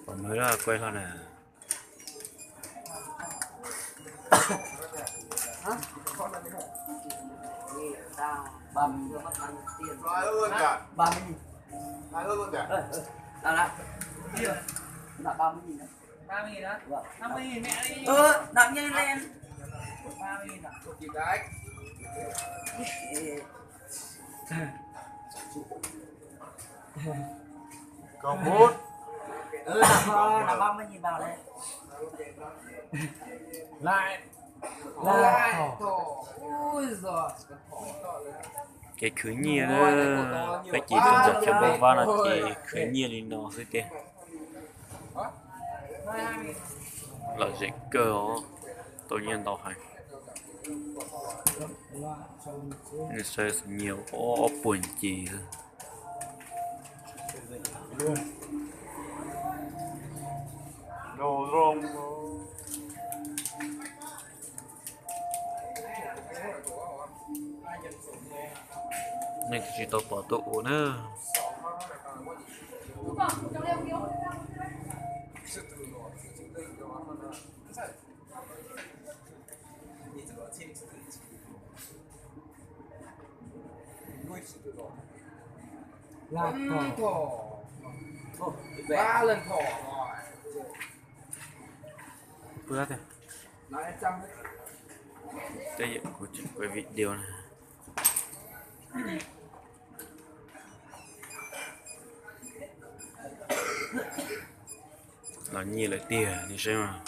Còn mới là quay hơn nè. Bầm rồi luôn cả. Bầm gì? Luôn cả. Nào nào. Là 30.000 đấy. 30.000 đó? Vâng. 50.000 mẹ đi. Nặng nhanh lên. 30.000 ạ. Chụp kịp đấy. Còn bút. Là 30.000 vào đây. Lại. Ui giời. Cái khứ nhia đó cái chị cần giật cho bông vào là chị khứ nhia đi nó thôi kìa là dễ cơ đó tự nhiên tao hay người chơi nhiều có buồn chị Đồ rong. nên chỉ tao bỏ tụ nữa Là thỏ. 3 lần thỏ rồi. bữa thế Nói em chăm đấy. đây là của chị quay video này nó nhiều lại tiền đi xem mà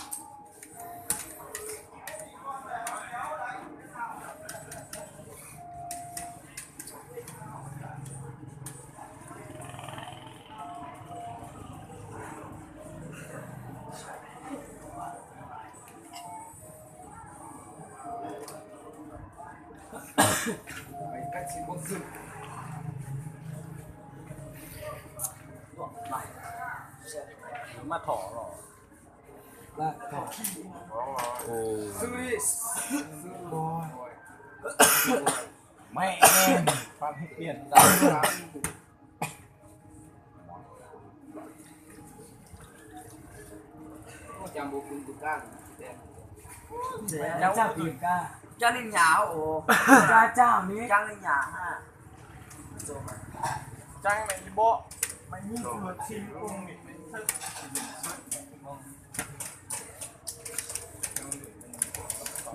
Cách xin con rừng. Mắt thỏ rồi. Là thỏ. Mẹ em phát hết tiền ra. Chăm bố cùng ca. Cháu chào tìm ca. Cha lên nhà ồ. Cha chào ní. Cha lên nhà ha. Trang mày đi bộ. Mày nhìn vừa xin cùng mình thức.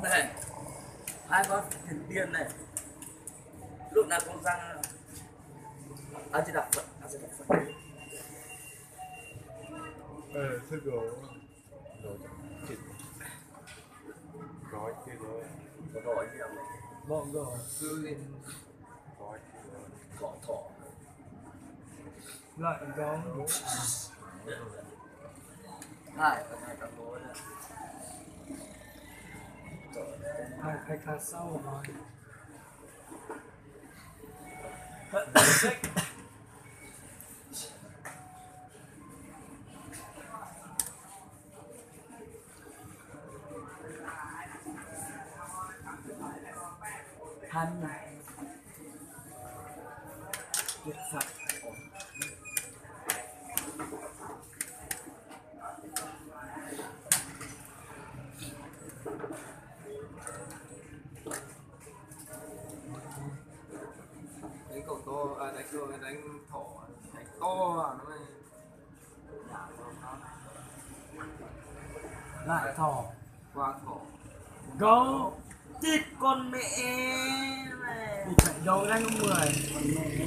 Này. Hai con thần tiên này. Lúc nào con răng. Chỉ đọc Phật, chỉ đọc Phật. Thức rồi. Gói kia rồi. Có gọi gì đâu. Vâng rồi. Sư lên. Gói kia rồi. Gõ thỏ. Lại giống. Hai, hai cặp bố này. Hai khá sâu rồi. Hắn này tuyệt phật Đánh cậu to, đánh thỏ, đánh to vào nó này. lại thỏ Qua thỏ. gấu Thịt con mẹ này. thì phải đầu đánh 10 còn mẹ